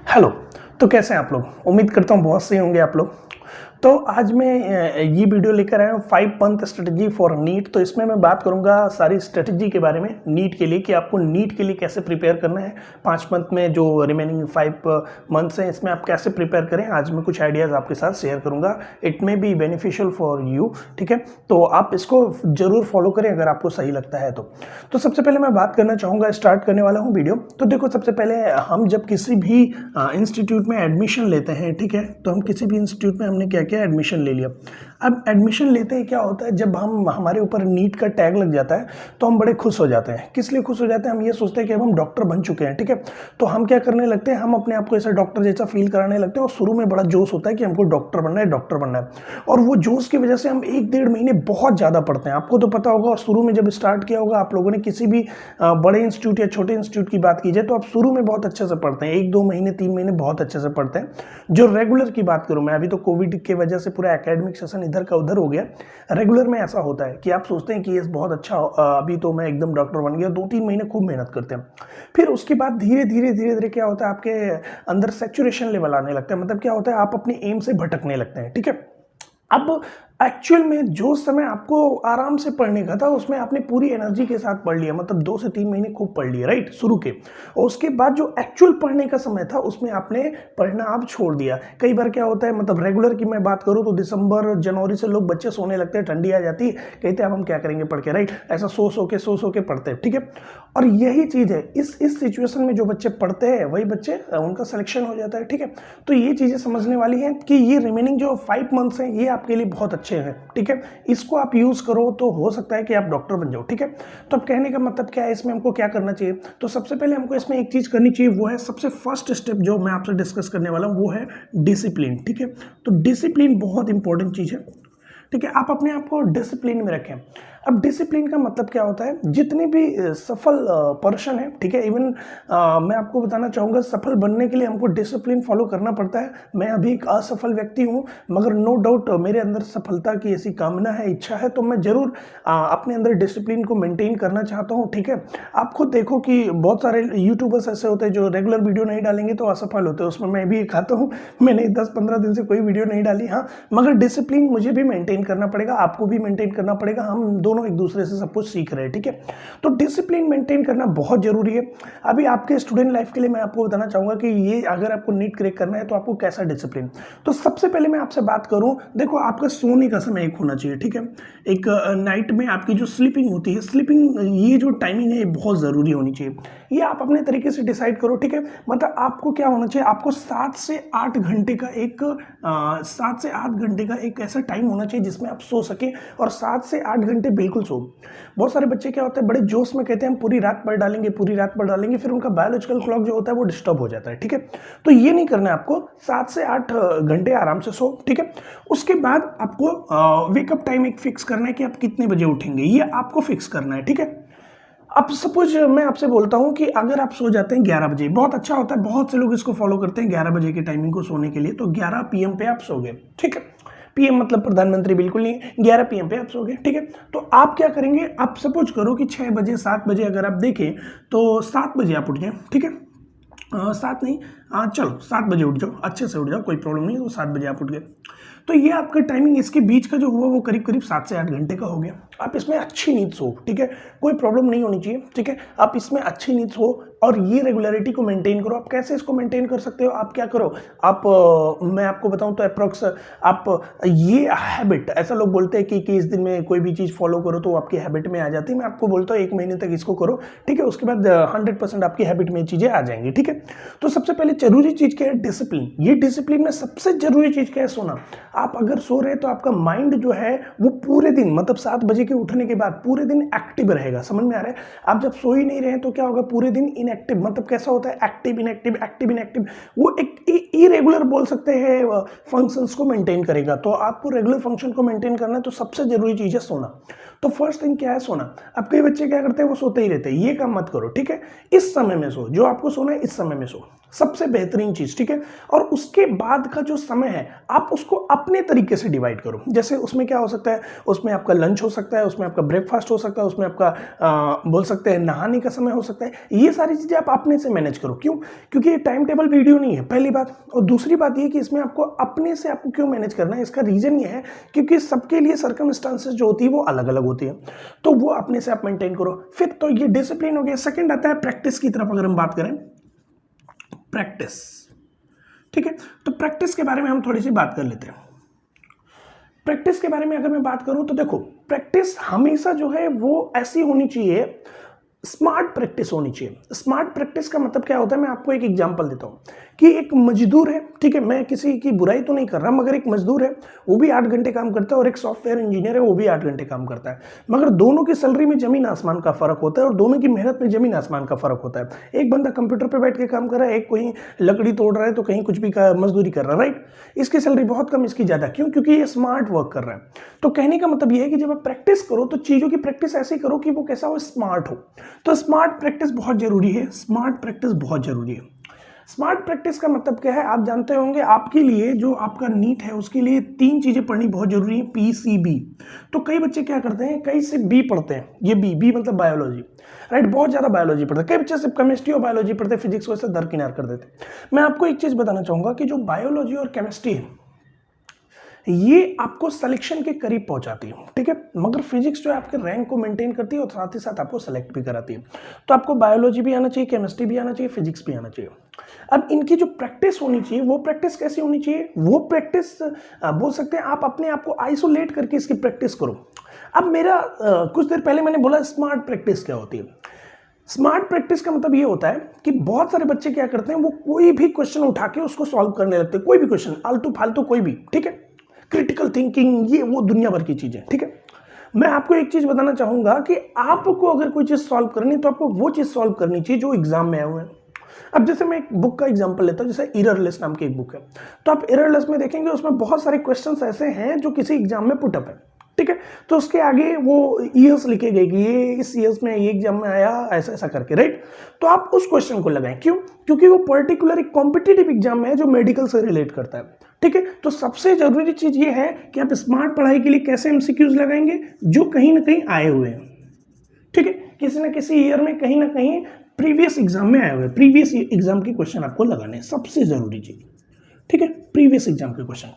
Hello. तो कैसे हैं आप लोग? उम्मीद करता हूँ बहुत सही होंगे आप लोग। तो आज मैं ये वीडियो लेकर आया हूँ 5 मंथ स्ट्रेटजी फॉर नीट। तो इसमें मैं बात करूँगा सारी स्ट्रेटजी के बारे में नीट के लिए कि आपको नीट के लिए कैसे प्रिपेयर करना है। 5 मंथ में जो रिमेनिंग 5 मंथ्स हैं इसमें आप कैसे प्रिपेयर करें, आज मैं कुछ आइडियाज़ आपके साथ शेयर करूँगा। It may be beneficial for you, ठीक है। तो आप इसको जरूर फॉलो करें अगर आपको सही लगता है तो सबसे पहले मैं बात करना चाहूँगा, स्टार्ट करने वाला हूँ वीडियो। तो देखो, सबसे पहले हम जब किसी भी इंस्टीट्यूट में एडमिशन लेते हैं, ठीक है, तो हम किसी भी इंस्टीट्यूट में हमने क्या किया, एडमिशन ले लिया। अब एडमिशन लेते ही क्या होता है, जब हमारे ऊपर नीट का टैग लग जाता है तो हम बड़े खुश हो जाते हैं। किस लिए खुश हो जाते हैं? हम ये सोचते हैं कि अब हम डॉक्टर बन चुके हैं, ठीक है। तो हम क्या करने लगते हैं, हम अपने आप को ऐसा डॉक्टर जैसा फील कराने लगते हैं और शुरू में बड़ा जोश होता है कि हमको डॉक्टर बनना है, डॉक्टर बनना है। और वो जोश की वजह से हम 1-1.5 महीने बहुत ज़्यादा पढ़ते हैं। आपको तो पता होगा, और शुरू में जब स्टार्ट किया होगा आप लोगों ने, किसी भी बड़े इंस्टीट्यूट या छोटे इंस्टीट्यूट की बात की जाए तो आप शुरू में बहुत अच्छे से पढ़ते हैं, 1-2 महीने 3 महीने बहुत अच्छे से पढ़ते हैं। जो रेगुलर की बात करूं मैं, अभी तो कोविड की वजह से पूरा एकेडमिक सेशन इधर का उधर हो गया। रेगुलर में ऐसा होता है कि आप सोचते हैं कि ये बहुत अच्छा, अभी तो मैं एकदम डॉक्टर बन गया, 2-3 महीने खूब मेहनत करते हैं। फिर उसके बाद धीरे धीरे क्या होता है, आपके अंदर सैचुरेशन लेवल आने लगता है। मतलब क्या होता है, आप अपने एम से भटकने लगते हैं, ठीक है। अब एक्चुअल में जो समय आपको आराम से पढ़ने का था उसमें आपने पूरी एनर्जी के साथ पढ़ लिया, मतलब 2 से 3 महीने खूब पढ़ लिए, राइट, शुरू के। और उसके बाद जो एक्चुअल पढ़ने का समय था उसमें आपने पढ़ना आप छोड़ दिया। कई बार क्या होता है, मतलब रेगुलर की मैं बात करूं तो दिसंबर जनवरी से लोग बच्चे सोने लगते हैं, ठंडी आ जाती है, कहते हैं अब हम क्या करेंगे पढ़ के, राइट। ऐसा सो के पढ़ते हैं, ठीक है। और यही चीज़ है, इस सिचुएशन में जो बच्चे पढ़ते हैं वही बच्चे, उनका सिलेक्शन हो जाता है, ठीक है। तो ये चीज़ें समझने वाली हैं कि ये रिमेनिंग जो 5 मंथ्स हैं ये आपके लिए बहुत अच्छे हैं, ठीक है। इसको आप यूज़ करो तो हो सकता है कि आप डॉक्टर बन जाओ, ठीक है। तो अब कहने का मतलब क्या है, इसमें हमको क्या करना चाहिए? तो सबसे पहले हमको इसमें एक चीज़ करनी चाहिए, वो है सबसे फर्स्ट स्टेप जो मैं आपसे डिस्कस करने वाला हूँ, वो है डिसिप्लिन, ठीक है। तो डिसिप्लिन बहुत इंपॉर्टेंट चीज़ है, ठीक है। आप अपने आप को डिसिप्लिन में रखें। अब डिसिप्लिन का मतलब क्या होता है, जितने भी सफल पर्सन है, ठीक है, इवन मैं आपको बताना चाहूँगा, सफल बनने के लिए हमको डिसिप्लिन फॉलो करना पड़ता है। मैं अभी एक असफल व्यक्ति हूँ, मगर नो डाउट मेरे अंदर सफलता की ऐसी कामना है, इच्छा है, तो मैं जरूर अपने अंदर डिसिप्लिन को मेंटेन करना चाहता हूँ, ठीक है। आप खुद देखो कि बहुत सारे यूट्यूबर्स ऐसे होते हैं जो रेगुलर वीडियो नहीं डालेंगे तो असफल होते हैं, उसमें मैं भी एक आता हूँ। मैंने 10-15 दिन से कोई वीडियो नहीं डाली, हाँ, मगर डिसिप्लिन मुझे भी मेंटेन करना पड़ेगा, आपको भी मेंटेन करना पड़ेगा। हम दोनों एक दूसरे से सब कुछ सीख रहे हैं, ठीक है। तो डिसिप्लिन मेंटेन करना बहुत जरूरी है। अभी आपके स्टूडेंट लाइफ के लिए मैं आपको बताना चाहूंगा कि ये अगर आपको नीट क्रैक करना है तो आपको कैसा डिसिप्लिन। तो सबसे पहले मैं आपसे बात करूं, देखो, आपका सोने का समय एक होना चाहिए, ठीक है। एक नाइट में आपकी जो स्लीपिंग होती है, स्लीपिंग, ये जो टाइमिंग है ये बहुत जरूरी होनी चाहिए। ये आप अपने तरीके से डिसाइड करो, ठीक है। मतलब आपको क्या होना चाहिए, आपको 7 से 8 घंटे का एक 7 से 8 घंटे का एक ऐसा टाइम होना चाहिए जिसमें आप सो सके, और 7 से 8 घंटे बिल्कुल सो। बहुत सारे बच्चे क्या होते हैं, बड़े जोश में कहते हैं हम पूरी रात पढ़ डालेंगे, पूरी रात पढ़ डालेंगे, फिर उनका बायोलॉजिकल क्लॉक जो होता है वो डिस्टर्ब हो जाता है, ठीक है। तो ये नहीं करना है आपको, 7 से 8 घंटे आराम से सो, ठीक है। उसके बाद आपको वेकअप टाइम एक फिक्स करना है कि आप कितने बजे उठेंगे, ये आपको फिक्स करना है, ठीक है। अब सपोज मैं आपसे बोलता हूं कि अगर आप सो जाते हैं 11 बजे, बहुत अच्छा होता है, बहुत से लोग इसको फॉलो करते हैं 11 बजे की टाइमिंग को सोने के लिए, तो 11 PM पे आप सो गए, ठीक है। पीएम मतलब प्रधानमंत्री बिल्कुल नहीं, 11 PM पे आप सो गए, ठीक है। तो आप क्या करेंगे, आप सपोज करो कि 6 बजे 7 बजे अगर आप देखें तो 7 बजे आप उठ जाए, ठीक है। 7 नहीं, चलो 7 बजे उठ जाओ, अच्छे से उठ जाओ, कोई प्रॉब्लम नहीं है। तो 7 बजे आप उठ गए, तो ये आपका टाइमिंग, इसके बीच का जो हुआ वो करीब करीब 7 से 8 घंटे का हो गया। आप इसमें अच्छी नींद सो, ठीक है, कोई प्रॉब्लम नहीं होनी चाहिए, ठीक है। आप इसमें अच्छी नींद सो और ये रेगुलरिटी को मेंटेन करो। आप कैसे इसको मेंटेन कर सकते हो, आप क्या करो, आप मैं आपको बताऊं तो अप्रोक्स आप ये हैबिट, ऐसा लोग बोलते हैं कि इस दिन में कोई भी चीज़ फॉलो करो तो आपकी हैबिट में आ जाती है। मैं आपको बोलता हूँ 1 महीने तक इसको करो, ठीक है। उसके बाद 100% आपकी हैबिट में चीज़ें आ जाएंगी, ठीक है। तो सबसे पहले जरूरी चीज़ क्या है, डिसिप्लिन। ये डिसिप्लिन में सबसे जरूरी चीज़ क्या है, सोना। आप अगर सो रहे हैं तो आपका माइंड जो है वो पूरे दिन, मतलब 7 बजे के उठने के बाद पूरे दिन एक्टिव रहेगा, समझ में आ रहा है। आप जब सो ही नहीं रहे हैं तो क्या होगा, पूरे दिन इनएक्टिव, मतलब कैसा होता है, एक्टिव इनएक्टिव एक्टिव इनएक्टिव, वो एक इरेगुलर बोल सकते हैं फंक्शंस को मेंटेन करेगा। तो आपको रेगुलर फंक्शन को मेंटेन करना है तो सबसे जरूरी चीज है सोना। तो फर्स्ट थिंग क्या है? सोना। अब कई बच्चे क्या करते हैं, वो सोते ही रहते हैं, ये काम मत करो, ठीक है। इस समय में सो, जो आपको सोना है इस समय में सो, सबसे बेहतरीन चीज, ठीक है। और उसके बाद का जो समय है आप उसको अपने तरीके से डिवाइड करो। जैसे उसमें क्या हो सकता है, उसमें आपका लंच हो सकता है, उसमें आपका ब्रेकफास्ट हो सकता है, उसमें आपका बोल सकते हैं नहाने का समय हो सकता है। ये सारी चीजें आप अपने से मैनेज करो। क्यों? क्योंकि ये टाइम टेबल वीडियो नहीं है, पहली बात। और दूसरी बात ये कि इसमें आपको अपने से आपको क्यों मैनेज करना है, इसका रीजन ये है क्योंकि सबके लिए सर्कमस्टांसेस जो होती है वो अलग अलग होती है, तो वो अपने से आप मेंटेन करो। फिर तो ये डिसिप्लिन हो गया। सेकंड आता है प्रैक्टिस की तरफ। अगर हम बात करें प्रैक्टिस, ठीक है, तो प्रैक्टिस के बारे में हम थोड़ी सी बात कर लेते हैं। प्रैक्टिस के बारे में अगर मैं बात करूं तो देखो, प्रैक्टिस हमेशा जो है वो ऐसी होनी चाहिए, स्मार्ट प्रैक्टिस होनी चाहिए। स्मार्ट प्रैक्टिस का मतलब क्या होता है, मैं आपको एक एग्जांपल देता हूं कि एक मजदूर है, ठीक है, मैं किसी की बुराई तो नहीं कर रहा, मगर एक मजदूर है, वो भी 8 घंटे काम करता है, और एक सॉफ्टवेयर इंजीनियर है, वो भी 8 घंटे काम करता है, मगर दोनों की सैलरी में जमीन आसमान का फर्क होता है, और दोनों की मेहनत में जमीन आसमान का फर्क होता है। एक बंदा कंप्यूटर पर बैठ के काम कर रहा है, एक कोई लकड़ी तोड़ रहा है, तो कहीं कुछ भी मजदूरी कर रहा है, राइट। इसकी सैलरी बहुत कम, इसकी ज्यादा। क्यों? क्योंकि ये स्मार्ट वर्क कर रहा है। तो कहने का मतलब ये है कि जब आप प्रैक्टिस करो तो चीजों की प्रैक्टिस ऐसी करो कि वो कैसा हो, स्मार्ट हो। तो स्मार्ट प्रैक्टिस बहुत जरूरी है। स्मार्ट प्रैक्टिस बहुत जरूरी है। स्मार्ट प्रैक्टिस का मतलब क्या है, आप जानते होंगे। आपके लिए जो आपका नीट है उसके लिए 3 चीजें पढ़नी बहुत जरूरी है, PCB। तो कई बच्चे क्या करते हैं, कई सिर्फ बी पढ़ते हैं, ये बी मतलब बायोलॉजी, राइट। बहुत ज्यादा बायोलॉजी पढ़ते हैं, कई बच्चे सिर्फ केमिस्ट्री और बायोलॉजी पढ़ते हैं, फिजिक्स को ऐसे दरकिनार कर देते हैं। मैं आपको एक चीज बताना चाहूंगा कि जो बायोलॉजी और केमिस्ट्री है ये आपको सिलेक्शन के करीब पहुंचाती है, ठीक है, मगर फिजिक्स जो है आपके रैंक को मेंटेन करती है और साथ ही साथ आपको सेलेक्ट भी कराती है। तो आपको बायोलॉजी भी आना चाहिए, केमिस्ट्री भी आना चाहिए, फिजिक्स भी आना चाहिए। अब इनकी जो प्रैक्टिस होनी चाहिए, वो प्रैक्टिस कैसी होनी चाहिए, वो प्रैक्टिस बोल सकते हैं आप अपने आप को आइसोलेट करके इसकी प्रैक्टिस करो। अब मेरा कुछ देर पहले मैंने बोला स्मार्ट प्रैक्टिस क्या होती है। स्मार्ट प्रैक्टिस का मतलब ये होता है कि बहुत सारे बच्चे क्या करते हैं, वो कोई भी क्वेश्चन उठा के उसको सॉल्व करने लगते हैं, कोई भी क्वेश्चन, आलतू फालतू कोई भी, ठीक है। क्रिटिकल थिंकिंग, ये वो दुनिया भर की चीजें, ठीक है। मैं आपको एक चीज बताना चाहूंगा कि आपको अगर कोई चीज सॉल्व करनी है तो आपको वो चीज सॉल्व करनी चाहिए जो एग्जाम में आए हुए हैं। अब जैसे मैं एक बुक का एग्जांपल लेता हूं, जैसे एररलेस नाम की एक बुक है, तो आप एररलेस में देखेंगे उसमें बहुत सारे क्वेश्चंस ऐसे हैं जो किसी एग्जाम में पुटअप है, ठीक है। तो उसके आगे वो ईयर्स लिखे गए कि ये इस ईयर्स में ये एग्जाम में आया, ऐसा ऐसा करके, राइट। तो आप उस क्वेश्चन को लगाएं। क्यों? क्योंकि वो पर्टिकुलर एक कॉम्पिटिटिव एग्जाम में है जो मेडिकल से रिलेट करता है, ठीक है। तो सबसे जरूरी चीज ये है कि आप स्मार्ट पढ़ाई के लिए कैसे MCQs लगाएंगे, जो कहीं ना कहीं आए हुए हैं, ठीक है, किसी ना किसी ईयर में कहीं ना कहीं प्रीवियस एग्जाम में आए हुए, प्रीवियस एग्जाम के क्वेश्चन आपको लगाने हैं, सबसे जरूरी चीज, ठीक है। प्रीवियस एग्जाम के क्वेश्चन,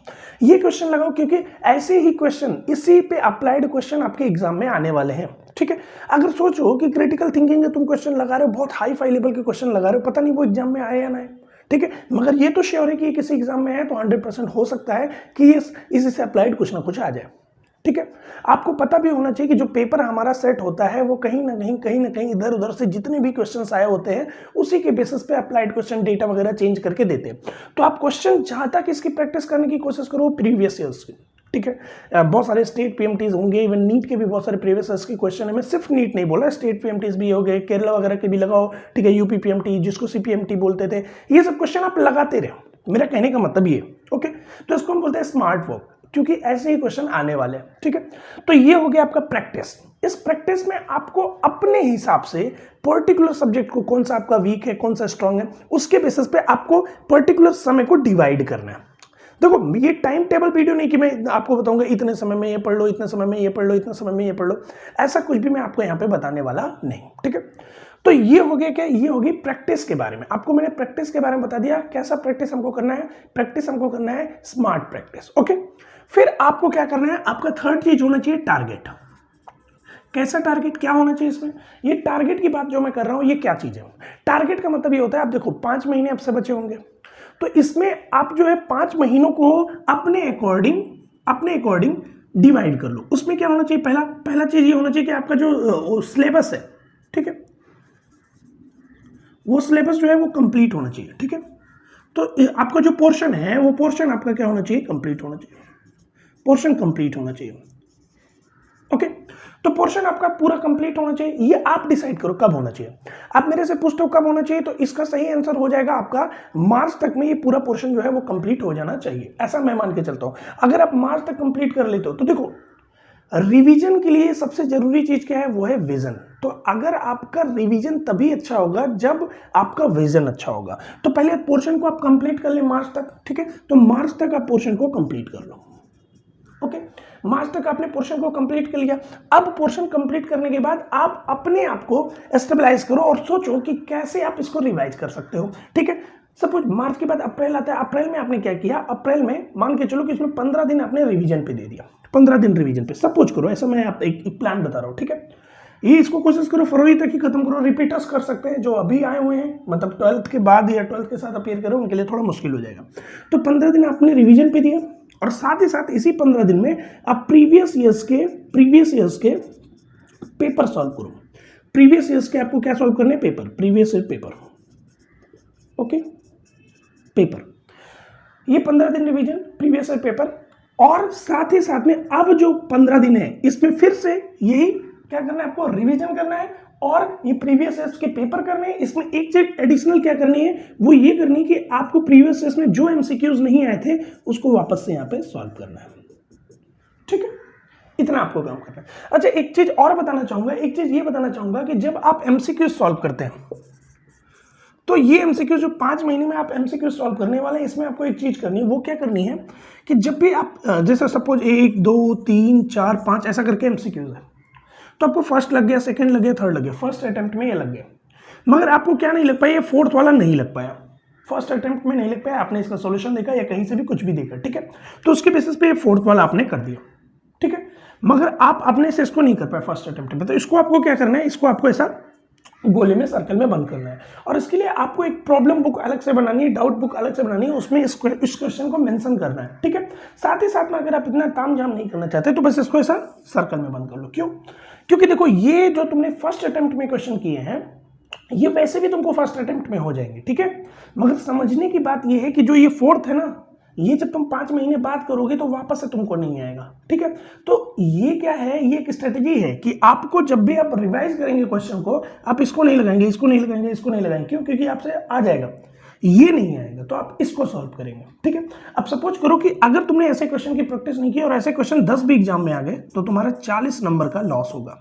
ये क्वेश्चन लगाओ, क्योंकि ऐसे ही क्वेश्चन, इसी पे अप्लाइड क्वेश्चन आपके एग्जाम में आने वाले हैं, ठीक है। अगर सोचो कि क्रिटिकल थिंकिंग के तुम क्वेश्चन लगा रहे हो, बहुत हाई फाई लेवल के क्वेश्चन लगा रहे हो, पता नहीं वो एग्जाम में आए या ना आए, ठीक है, मगर ये तो श्योर है कि किसी एग्जाम में है, तो 100% हो सकता है कि इसी से अप्लाइड कुछ ना कुछ आ जाए, ठीक है। आपको पता भी होना चाहिए कि जो पेपर हमारा सेट होता है वो कहीं ना कहीं इधर उधर से जितने भी क्वेश्चंस आए होते हैं उसी के बेसिस पे अप्लाइड क्वेश्चन डेटा वगैरह चेंज करके देते हैं। तो आप क्वेश्चन जहां तक इसकी प्रैक्टिस करने की कोशिश करो प्रीवियस ईयर्स की, ठीक है। बहुत सारे स्टेट PMTs होंगे, इवन नीट के भी बहुत सारे प्रीवियस ईयर्स के क्वेश्चन है। मैं सिर्फ नीट नहीं बोला, स्टेट PMTs भी हो गए, केरला वगैरह के भी लगाओ, ठीक है, UP PMT जिसको CPMT बोलते थे, ये सब क्वेश्चन आप लगाते रहो। मेरा कहने का मतलब ये, ओके। तो इसको हम बोलते हैं स्मार्ट वर्क, क्योंकि ऐसे ही क्वेश्चन आने वाले हैं, ठीक है। तो ये हो गया आपका प्रैक्टिस। इस प्रैक्टिस में आपको अपने हिसाब से पर्टिकुलर सब्जेक्ट को, कौन सा आपका वीक है, कौन सा स्ट्रांग है, उसके बेसिस पे आपको पर्टिकुलर समय को डिवाइड करना है। देखो, ये टाइम टेबल वीडियो नहीं कि मैं आपको बताऊंगा इतने समय में ये पढ़ लो, इतने समय में ये पढ़ लो, इतने समय में ये पढ़ लो, ऐसा कुछ भी मैं आपको यहाँ पे बताने वाला नहीं, ठीक है। तो ये हो गया क्या, ये होगी प्रैक्टिस के बारे में। आपको मैंने प्रैक्टिस के बारे में बता दिया, कैसा प्रैक्टिस हमको करना है। प्रैक्टिस हमको करना है स्मार्ट प्रैक्टिस, ओके। फिर आपको क्या करना है, आपका थर्ड चीज होना चाहिए टारगेट। कैसा टारगेट, क्या होना चाहिए इसमें, ये टारगेट की बात जो मैं कर रहा हूं ये क्या चीज है। टारगेट का मतलब ये होता है, आप देखो 5 महीने आपसे बचे होंगे, तो इसमें आप जो है 5 महीनों को अपने अकॉर्डिंग डिवाइड कर लो। उसमें क्या होना चाहिए, पहला चीज ये होना चाहिए कि आपका जो सिलेबस है, ठीक है, वो सिलेबस जो है वो कंप्लीट होना चाहिए, ठीक है। तो आपका जो पोर्शन है वो पोर्शन आपका क्या होना चाहिए, कंप्लीट होना चाहिए, पोर्शन कंप्लीट होना चाहिए। ओके, तो पोर्शन आपका पूरा कंप्लीट होना चाहिए, ये आप डिसाइड करो कब होना चाहिए। आप मेरे से पूछते हो कब होना चाहिए, तो इसका सही आंसर हो जाएगा आपका मार्च तक में ये पूरा पोर्शन जो है वो कंप्लीट हो जाना चाहिए, ऐसा मैं मान के चलता हूं। अगर आप मार्च तक कंप्लीट कर लेते हो तो देखो रिवीजन के लिए सबसे जरूरी चीज क्या है, वो है विजन। तो अगर आपका रिवीजन तभी अच्छा होगा जब आपका विजन अच्छा होगा। तो पहले पोर्शन को आप कंप्लीट कर ले मार्च तक, ठीक है, तो मार्च तक आप पोर्शन को कंप्लीट कर लो। ओके, मार्च तक आपने पोर्शन को कंप्लीट कर लिया। अब पोर्शन कंप्लीट करने के बाद आप अपने आप को स्टेबलाइज करो और सोचो कि कैसे आप इसको रिवाइज कर सकते हो, ठीक है। सपोज मार्च के बाद अप्रैल आता है, अप्रैल में आपने क्या किया, अप्रैल में मान के चलो कि इसमें 15 दिन आपने रिवीजन पे दे दिया, 15 दिन रिवीजन पे सपोज करो, ऐसा मैं आप एक प्लान बता रहा हूँ, ठीक है। ये इसको कोशिश करो फरवरी तक ही खत्म करो। रिपीटर्स कर सकते हैं जो अभी आए हुए हैं, मतलब 12th के बाद या 12th के साथ अपीयर करो, उनके लिए थोड़ा मुश्किल हो जाएगा। तो 15 दिन आपने रिवीजन पे दिया और साथ ही साथ इसी 15 दिन में आप प्रीवियस ईयर्स के पेपर सॉल्व करो। प्रीवियस ईयर्स के आपको क्या सॉल्व करने हैं, paper, previous year paper, okay, paper. ये 15 दिन रिवीजन, प्रीवियस ईयर पेपर, और साथ ही साथ में अब जो 15 दिन है इसमें फिर से यही क्या करना है, आपको रिवीजन करना है और ये प्रीवियस ईयर्स के पेपर करने हैं। इसमें एक चीज एडिशनल क्या करनी है, वो ये करनी है कि आपको प्रीवियस ईयर्स में जो एमसीक्यूज नहीं आए थे उसको वापस से यहाँ पे सॉल्व करना है, ठीक है। इतना आपको काम करना है। अच्छा, एक चीज और बताना चाहूंगा, एक चीज ये बताना चाहूंगा कि जब आप एमसीक्यूज सॉल्व करते हैं तो ये एमसीक्यू जो 5 महीने में आप एमसीक्यू सॉल्व करने वाले हैं, इसमें आपको एक चीज करनी है, वो क्या करनी है कि जब भी आप जैसे सपोज 1 2 3 4 5 ऐसा करके एमसीक्यूज है, तो आपको फर्स्ट लग गया, सेकंड लग गया, थर्ड लग गया, फर्स्ट अटेम्प्ट में ये लग गया, मगर आपको क्या नहीं लग पाया, ये फोर्थ वाला नहीं लग पाया, फर्स्ट अटेम्प्ट में नहीं लग पाया, आपने इसका सॉल्यूशन देखा या कहीं से भी कुछ भी देखा, ठीक है, तो उसके बेसिस पे ये फोर्थ वाला आपने कर दिया, ठीक है, मगर आप अपने से इसको नहीं कर पाए फर्स्ट अटेम्प्ट में, तो इसको आपको क्या करना है, इसको आपको ऐसा गोले में सर्कल में बंद करना है। और इसके लिए आपको एक प्रॉब्लम बुक अलग से बनानी है, डाउट बुक अलग से बनानी है, उसमें इस क्वेश्चन को मेंशन करना है, ठीक है। साथ ही साथ में अगर आप इतना तामझाम नहीं करना चाहते तो बस इसको ऐसा सर्कल में बंद कर लो। क्यों? क्योंकि देखो ये जो तुमने फर्स्ट अटेम्प्ट में क्वेश्चन किए हैं ये वैसे भी तुमको फर्स्ट अटेम्प्ट में हो जाएंगे, ठीक है, मगर समझने की बात ये है कि जो ये फोर्थ है ना, ये जब तुम 5 महीने बाद करोगे तो वापस से तुमको नहीं आएगा, ठीक है। तो ये क्या है, ये एक स्ट्रेटेजी है कि आपको जब भी आप रिवाइज करेंगे क्वेश्चन को, आप इसको नहीं लगाएंगे, इसको नहीं लगाएंगे, इसको नहीं लगाएंगे, क्यों? क्योंकि आपसे आ जाएगा, ये नहीं आएगा, तो आप इसको सॉल्व करेंगे, ठीक है। अब सपोज करो कि अगर तुमने ऐसे क्वेश्चन की प्रैक्टिस नहीं की और ऐसे क्वेश्चन 10 भी एग्जाम में आ गए तो तुम्हारा 40 नंबर का लॉस होगा,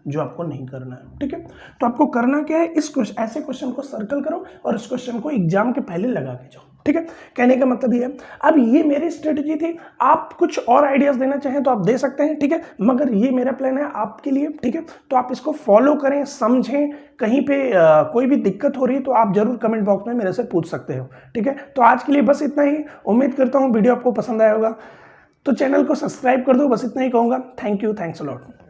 जो आपको नहीं करना है, ठीक है। तो आपको करना क्या है, ऐसे क्वेश्चन को सर्कल करो और इस क्वेश्चन को एग्जाम के पहले लगा के जाओ, ठीक है। कहने का मतलब ये है। अब ये मेरी स्ट्रेटजी थी, आप कुछ और आइडियाज देना चाहें तो आप दे सकते हैं, ठीक है, मगर ये मेरा प्लान है आपके लिए, ठीक है। तो आप इसको फॉलो करें, समझें, कहीं पे कोई भी दिक्कत हो रही है तो आप जरूर कमेंट बॉक्स में मेरे से पूछ सकते हो, ठीक है। तो आज के लिए बस इतना ही, उम्मीद करता हूँ वीडियो आपको पसंद आया होगा, तो चैनल को सब्सक्राइब कर दो, बस इतना ही कहूँगा। Thank you, thanks a lot.